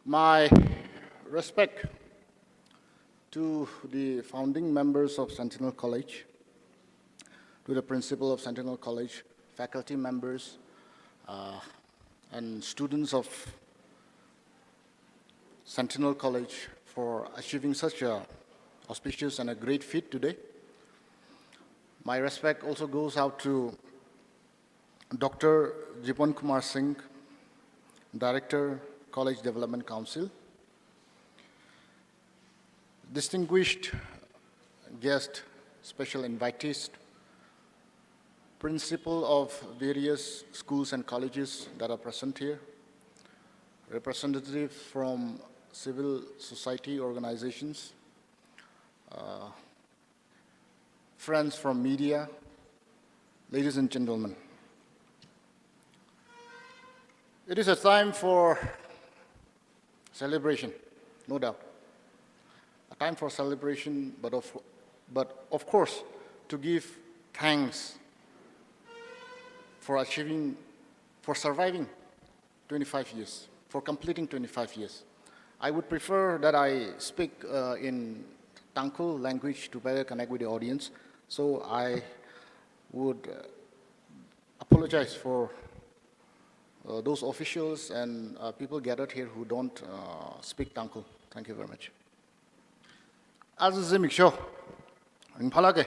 My respect to the founding members of Sentinel College, to the principal of Sentinel College, faculty members, and students of Sentinel College for achieving such a auspicious and a great feat today. My respect also goes out to Dr. Jipon Kumar Singh, Director, College Development Council, distinguished guest, special invitees, principal of various schools and colleges that are present here, representatives from civil society organizations, friends from media, ladies and gentlemen. It is a time for celebration, no doubt. A time for celebration, but of course, to give thanks for surviving 25 years, for completing 25 years. I would prefer that I speak in Tangkhul language to better connect with the audience, so I would apologize for those officials and people gathered here who don't speak Tangkhul. Thank you very much. As is the show, in Palage,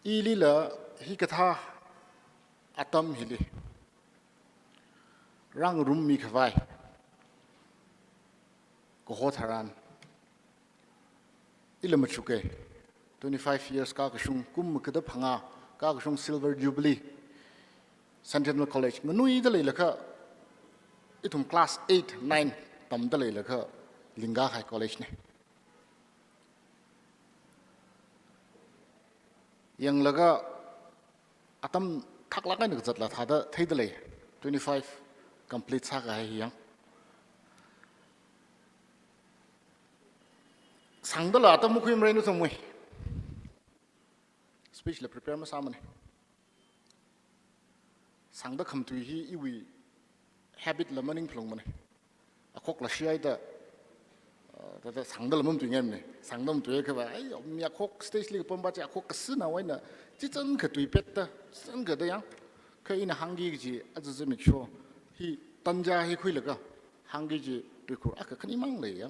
Ilila Hikatha Atam Hili Rang Rum Mikavai Kohotharan Ilamachuke 25 years Kakashung Kum Kadapanga Kakashung Silver Jubilee Sentinel College Nui the Laka Itum class 8, 9 Tam the Laka Linga High College Yang Laga Atam Taklakan Zatla Hada Tidale 25 complete Saga Yang Sangdala Atamukim Renu Samwe Speech prepare Masamane Sangda come to he iwi habit learning plong a cock la shiida that Sangda lamum to him, Sangdom to Ekava, I cock stage like Pombacha, cock sooner when a Titan could be better, Sanga the young, Kain Hangiji, as a make sure he Tanja he quillaga, Hangiji to Kuraka Kanimang lay,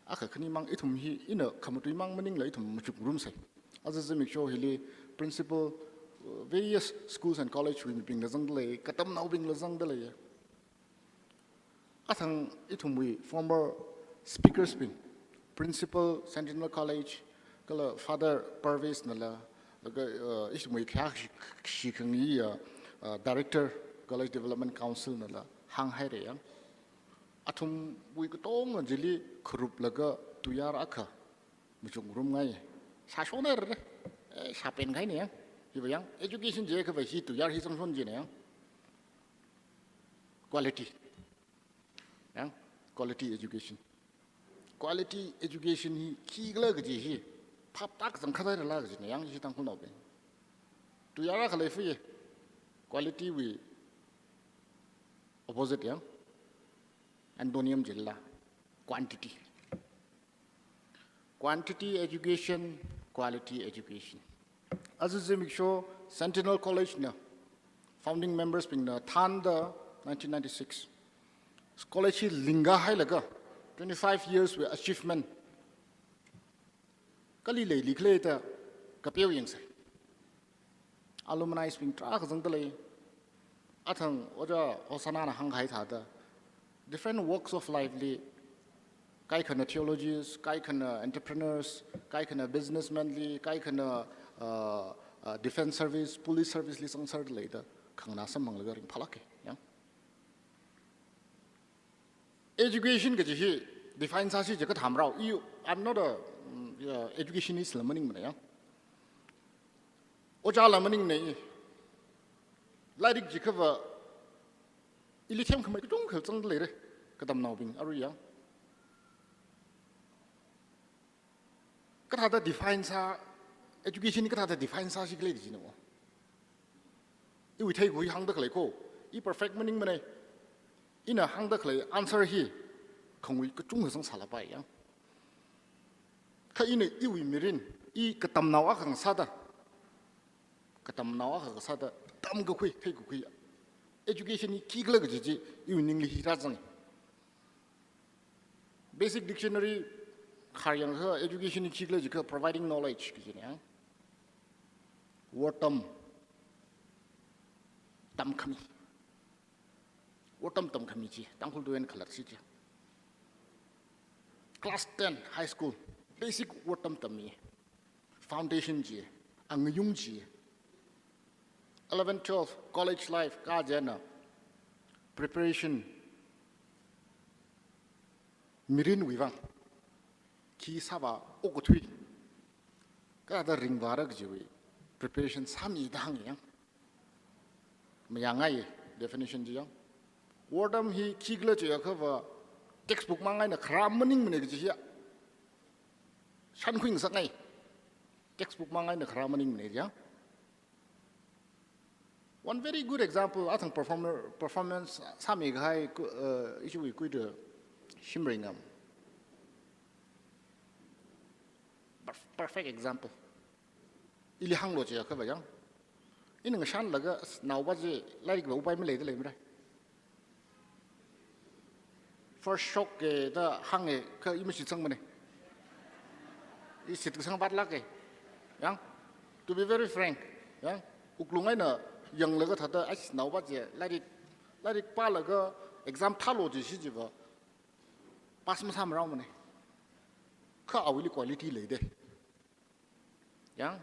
Aka Kanimang itum he in a come to Mang Maning latum room say, as a make sure he lay principal. Various schools and colleges will be being Lazangle, Katam now being Lazangle. Atang itumwi, former speakers been principal Sentinel College, Father Parvis Nala, Ismui Shikangi, Director, College Development Council Nala, Hang Haireang. Atum we got on a jelly, Krup Laga, Tuyar Aka, Muchung Rumai, Sashoner, Shapen Gainian. Education Jacob he to Yar his own quality. Quality education. Quality education he key luggage he pop tax and color luggage in young Shitanko. To Yara Khalefi quality we opposite young Andonium Jilla quantity. Quantity education, quality education. As is the show, Sentinel College now, founding members being the Tanda 1996. College Linga Hailaga, 25 years with achievement. Kalile Likleta, Kapio Yingse. Alumni being Trakazangale, Atang, Oja, Osanana Hanghai Tada. Different walks of life, Kaikana theologians, Kaikana entrepreneurs, Kaikana businessmen, Kaikana defense service, police service, lisang sir later, Kangnasa Manglagar in Palake. Education, defines as you Hamrao. I'm not a educationist learning. Oja learning, like Jikava, Ilitium come to don't later, Katam now being Aria. Kata defines our education, Kata defines our ladies. You will take we hung the Kaleko, perfect meaning money. ina hang da khlei answer hi khongwi ka chung sang sala bai yang kha ina iwi mirin I ka tam nawa khang sada ka tam nawa kha sada tam ga khui thai ga khui education ni ki gla ga ji iwi ning li hi ra jang basic dictionary khar yang ha education ni ki gla ji ka providing knowledge ki ji ne word tam khami word tam khami ji tang khul duen khalat si ji class 10 high school basic word tam mi foundation ji ang yung ji 11 12 college life ka jana preparation mirin wiwang ki saba okuthui ka da ring warak jiwi preparation sami dang yang mayangai definition ji yang wordam hi kigla ji ka wa textbook mangai na khram maning mene ji ya shan khwing sangai textbook mangai na khram maning mene ja one very good example I think performance sami gai issue we could Shimringam perfect example ili hang lo je ka ba yang in nga shan laga naw ba je lai ba upai me le de le mra first shock ke da hang e ka I mi si sang mane I sit sang bat la ke yang to be very frank yang uklungai na yang laga thada ai naw ba je lai pa laga exam thalo ji si ji ba pass ma sam raw mane ka awili quality le de yang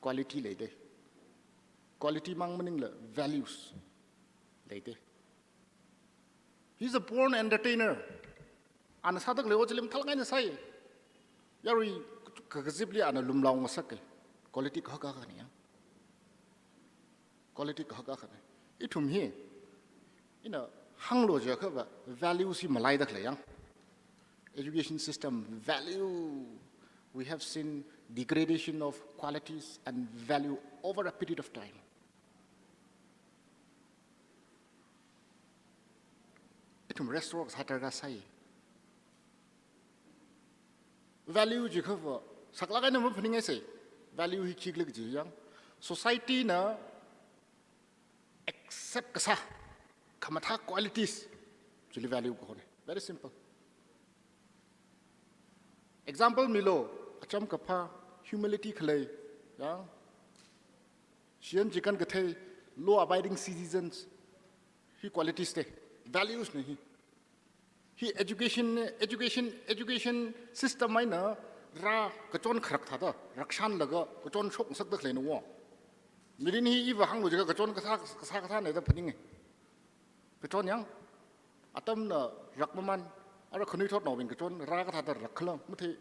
quality le de quality mang maning la values le de he's a born entertainer an sadak le ojelim thalngai na sai yarui ka gazibli an lumlaw ngasak quality ka ka ni quality ka ka ni itum hi ina hanglo je ka ba values hi malai dak le yang education system value we have seen degradation of qualities and value over a period of time itum restaurants hatarga sai value ji khawa sakla ga na mo phning sai value hi chiklik ji yang society na accept kasa kamatha qualities jili value ko ne very simple example milo acham kapha humility khlai yang sian jikan gathai law abiding citizens hi qualities te values nahi hi education system mai na ra kachon khrak tha da rakshan laga kachon shok sak da khlai no wo mirin hi iwa hang lo jaga kachon kasa ne da phning kachon yang atam na rakmaman ara khunui thot no bin kachon ra ka tha da rakhlang muthai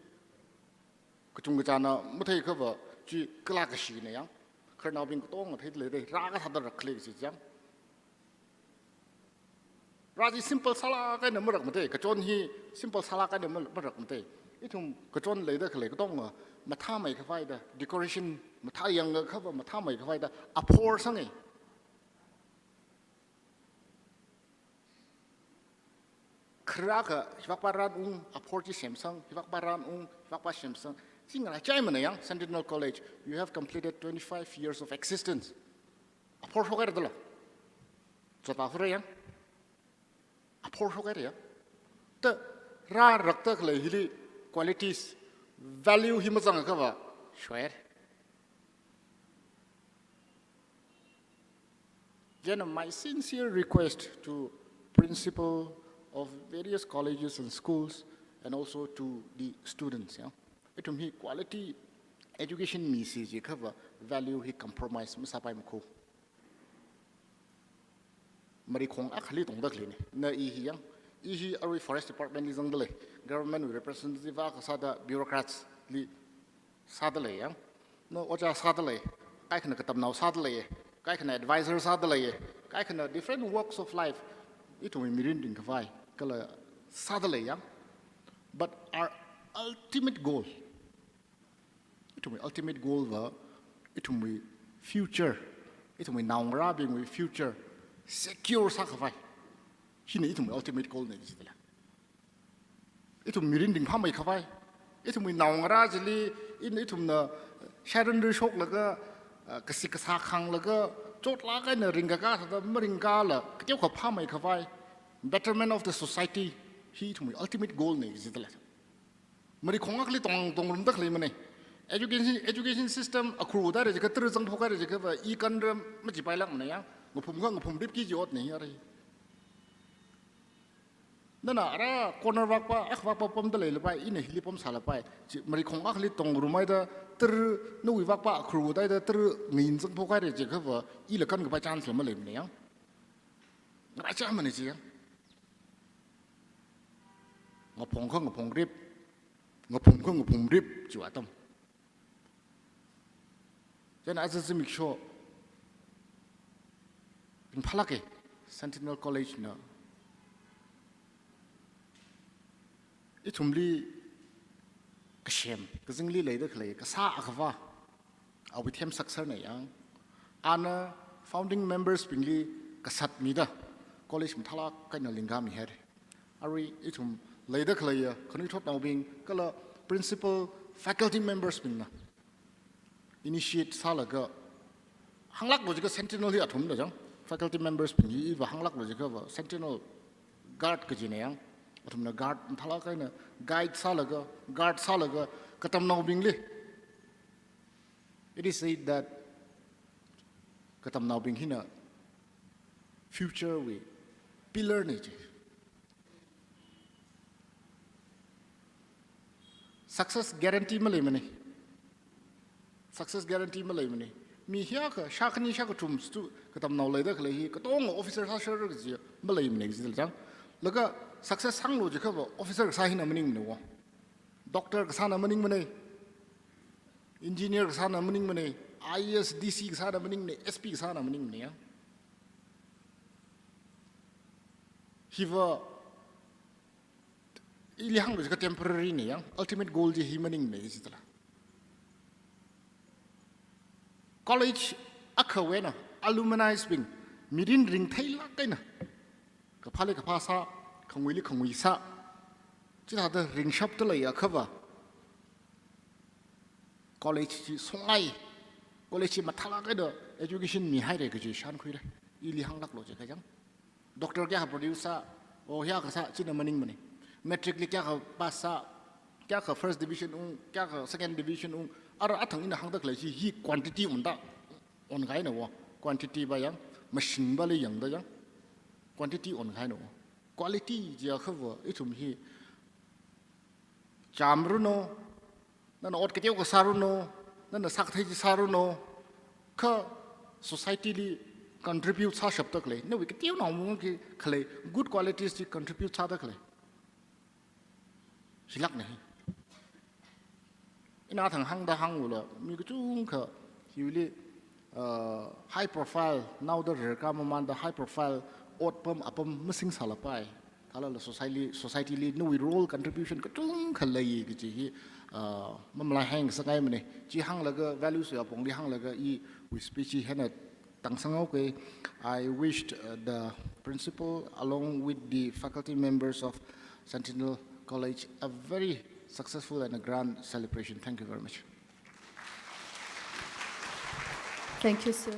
kachung chana muthai kha ba chi kla ka shi ne yang khar naw bin ko tong thai le dei ra ka tha da rakhle si jang raji simple sala ka ne marak muthai kachon hi simple sala ka ne marak muthai itum kachon le da khle ko tong matha mai ka fai da decoration matha yang ka ba matha mai ka fai da apor sangai kraka hivak paran apor ji samsung hivak paran hivak pa samsung singa chai mana yang Sentinel College you have completed 25 years of existence apor hogar dala chota fure yang apor hogar ya ta ra rakta khle hili qualities value himazang ka ba shwer then my sincere request to principal of various colleges and schools and also to the students yeah it me quality education message cover value he compromise musapai mko mari khong akhli tong dak le na I hi yang I hi ari forest department li jang dale government representative ka sada bureaucrats li sadale yang no oja sadale kai khna katam naw sadale kai khna advisor sadale kai khna different walks of life it we mirin ding vai kala sadale yang but our ultimate goal va it we future it we now being we future secure sa vai hina itum ultimate goal ne jidala itum mirin ding phamai khawai itum naungara jili in itum na sharon ri shok laga kasik sa khang laga chot la ga na ringa ka da maringa la kyo kha phamai khawai betterment of the society hi itum ultimate goal ne jidala mari khongak li tong rum dak le mane education system akru da re ka tru jang phoka re ka I kan ram ma ji pai lak ne ya ngphum rip ki jot ne ya re nana ara corner wakpa wakpa pom da le pai ina hili pom sala pai mari khongak li tong rumai da tr no wi wakpa akru da da tr ngin jang phoka re ka ba I la kan ka pa chance ma le ne ya ra cha ma ne ji ya ngphong rip ngphum rip chu atam then as a make sure in Palake Sentinel College na itumli kashem kazingli leida khlei ka sa akhwa awithem saksar na yang ana founding members pingli kasat mida college mthala kaina linga mi her ari itum leida khlei khani thot naw bing kala principal faculty members pingna initiate salaga hanglak lojika sentinel hi athum da jang faculty members pingi ba hanglak lojika ba sentinel guard ka jine yang athum na guard thala kaina guide guard salaga katam naw bingli it is said that katam naw bing hina future we pillar ne je success guarantee male mane success guarantee malai mane mi hiya ka shakni shak tum stu katam naw lai da khle hi ka tong officer ha shar ga ji malai mane ji jang laga success sang lo ji ka officer sa hin amaning ne wa doctor ka sa na maning mane engineer ka sa na maning mane IAS DC ka sa na maning ne SP ka sa na maning ne ya hiwa ili hang lo ji ka temporary ne ya ultimate goal ji hi maning ne ji tala college akhawena alumni sping mirin ring thaila kaina ka phale ka phasa khangwi sa chita da ring shop to lai akhawa college chi songai college chi mathala ka da education mi hai re ka ji shan khui re ili hang lak lo je ka jang doctor kya producer o ya ka sa china maning mane metric li kya ka pasa kya ka first division kya ka second division ara athang ina hang dak lai hi quantity unda on gai na wa quantity ba yang machine ba le yang da yang quantity on gai no quality ja khawa itum hi chamru no nan ot ke teu ko saru no nan sak thai ji saru no kha society li contribute sa shap tak le no wi ke teu no mu ki khle good qualities ji contribute sa dak le silak nahi ina thang hang da hang wala mi ku chung kha hiuli high profile now the rekaman the high profile ot pam apam missing salapai thala la society li no we role contribution ka chung khalai ki ji mamla hang sakai mane ji hang laga values ya pong li hang laga I we speech hena tangsangau ke I wished the principal along with the faculty members of Sentinel College a very successful and a grand celebration. Thank you very much. Thank you, sir.